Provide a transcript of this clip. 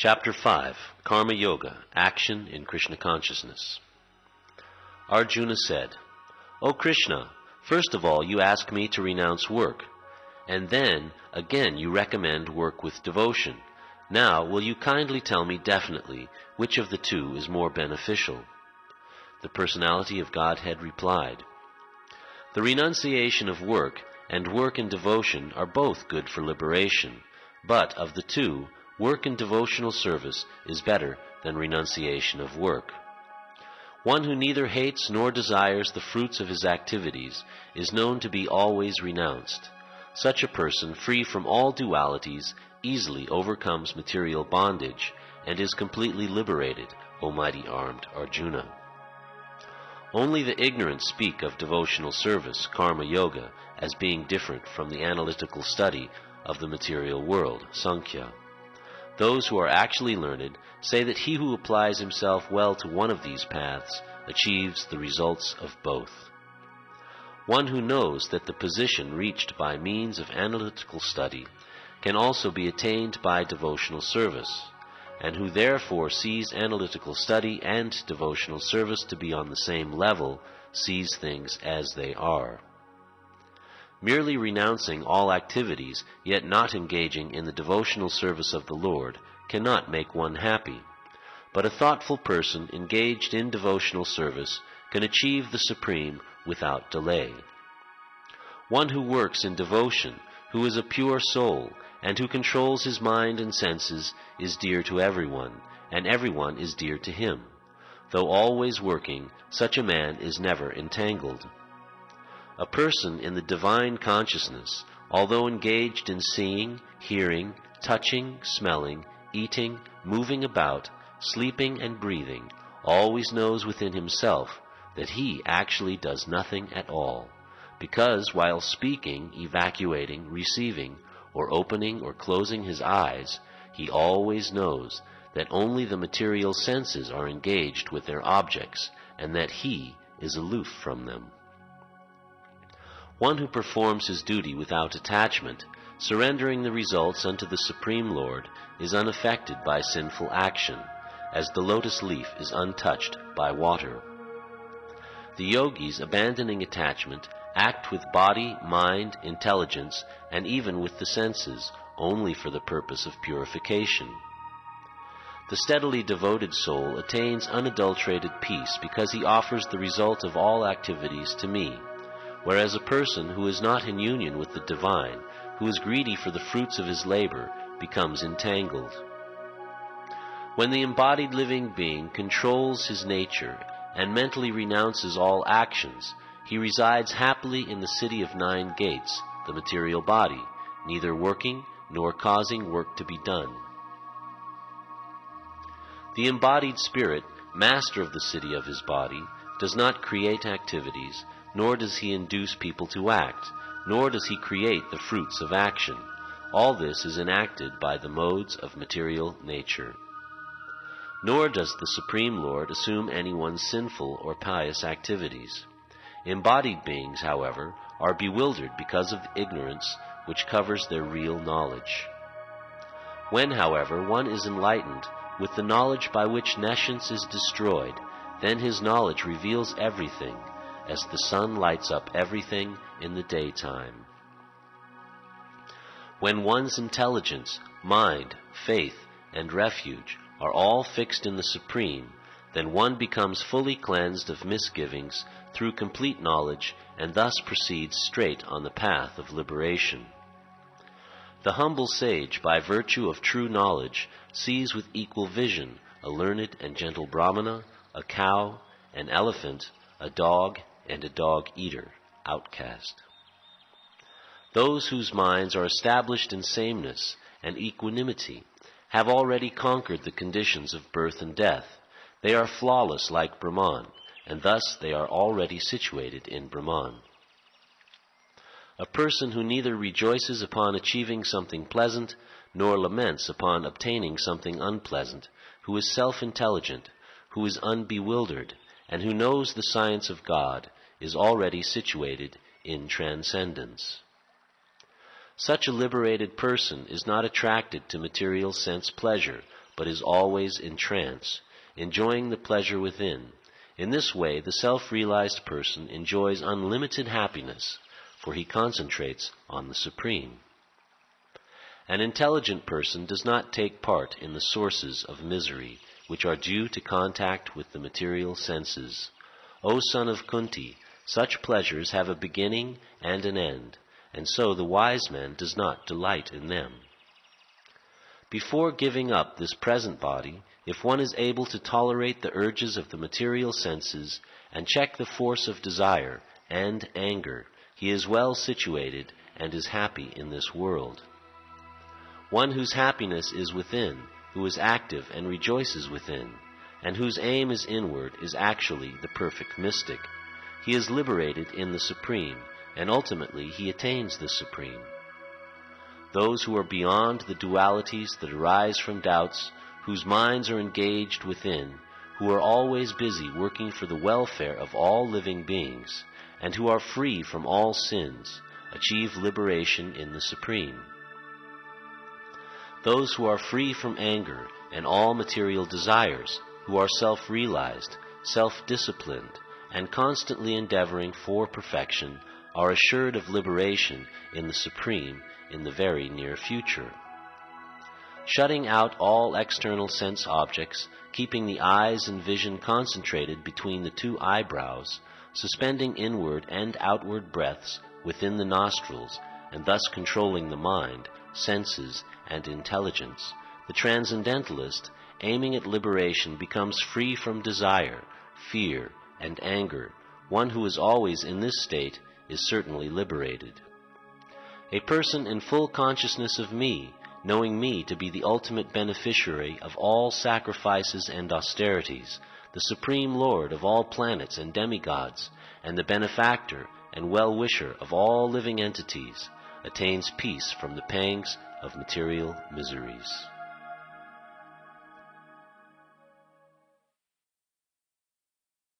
Chapter 5, Karma Yoga, Action in Krishna Consciousness. Arjuna said, "O Krishna, first of all you ask me to renounce work, and then again you recommend work with devotion. Now will you kindly tell me definitely which of the two is more beneficial?" The personality of Godhead replied, "The renunciation of work and work in devotion are both good for liberation, but of the two, work in devotional service is better than renunciation of work. One who neither hates nor desires the fruits of his activities is known to be always renounced. Such a person, free from all dualities, easily overcomes material bondage and is completely liberated, O mighty-armed Arjuna. Only the ignorant speak of devotional service, karma yoga, as being different from the analytical study of the material world, Sankhya. Those who are actually learned say that he who applies himself well to one of these paths achieves the results of both. One who knows that the position reached by means of analytical study can also be attained by devotional service, and who therefore sees analytical study and devotional service to be on the same level, sees things as they are. Merely renouncing all activities, yet not engaging in the devotional service of the Lord, cannot make one happy. But a thoughtful person engaged in devotional service can achieve the supreme without delay. One who works in devotion, who is a pure soul, and who controls his mind and senses, is dear to everyone, and everyone is dear to him. Though always working, such a man is never entangled. A person in the divine consciousness, although engaged in seeing, hearing, touching, smelling, eating, moving about, sleeping and breathing, always knows within himself that he actually does nothing at all, because while speaking, evacuating, receiving, or opening or closing his eyes, he always knows that only the material senses are engaged with their objects, and that he is aloof from them. One who performs his duty without attachment, surrendering the results unto the Supreme Lord, is unaffected by sinful action, as the lotus leaf is untouched by water. The yogis, abandoning attachment, act with body, mind, intelligence, and even with the senses, only for the purpose of purification. The steadily devoted soul attains unadulterated peace because he offers the result of all activities to me, whereas a person who is not in union with the divine, who is greedy for the fruits of his labor, becomes entangled. When the embodied living being controls his nature and mentally renounces all actions, he resides happily in the city of 9 gates, the material body, neither working nor causing work to be done. The embodied spirit, master of the city of his body, does not create activities, nor does he induce people to act, nor does he create the fruits of action. All this is enacted by the modes of material nature. Nor does the Supreme Lord assume anyone's sinful or pious activities. Embodied beings, however, are bewildered because of the ignorance which covers their real knowledge. When, however, one is enlightened with the knowledge by which nescience is destroyed, then his knowledge reveals everything, as the sun lights up everything in the daytime. When one's intelligence, mind, faith, and refuge are all fixed in the Supreme, then one becomes fully cleansed of misgivings through complete knowledge and thus proceeds straight on the path of liberation. The humble sage, by virtue of true knowledge, sees with equal vision a learned and gentle Brahmana, a cow, an elephant, a dog, and a dog-eater, outcast. Those whose minds are established in sameness and equanimity have already conquered the conditions of birth and death. They are flawless like Brahman, and thus they are already situated in Brahman. A person who neither rejoices upon achieving something pleasant, nor laments upon obtaining something unpleasant, who is self-intelligent, who is unbewildered, and who knows the science of God, is already situated in transcendence. Such a liberated person is not attracted to material sense pleasure, but is always in trance, enjoying the pleasure within. In this way, the self-realized person enjoys unlimited happiness, for he concentrates on the Supreme. An intelligent person does not take part in the sources of misery, which are due to contact with the material senses. O son of Kunti, such pleasures have a beginning and an end, and so the wise man does not delight in them. Before giving up this present body, if one is able to tolerate the urges of the material senses and check the force of desire and anger, he is well situated and is happy in this world. One whose happiness is within, who is active and rejoices within, and whose aim is inward, is actually the perfect mystic. He is liberated in the Supreme, and ultimately he attains the Supreme. Those who are beyond the dualities that arise from doubts, whose minds are engaged within, who are always busy working for the welfare of all living beings, and who are free from all sins, achieve liberation in the Supreme. Those who are free from anger and all material desires, who are self-realized, self-disciplined, and constantly endeavoring for perfection, are assured of liberation in the Supreme in the very near future. Shutting out all external sense objects, keeping the eyes and vision concentrated between the two eyebrows, suspending inward and outward breaths within the nostrils, and thus controlling the mind, senses, and intelligence, the transcendentalist, aiming at liberation, becomes free from desire, fear, and anger. One who is always in this state is certainly liberated. A person in full consciousness of me, knowing me to be the ultimate beneficiary of all sacrifices and austerities, the Supreme Lord of all planets and demigods, and the benefactor and well-wisher of all living entities, attains peace from the pangs of material miseries.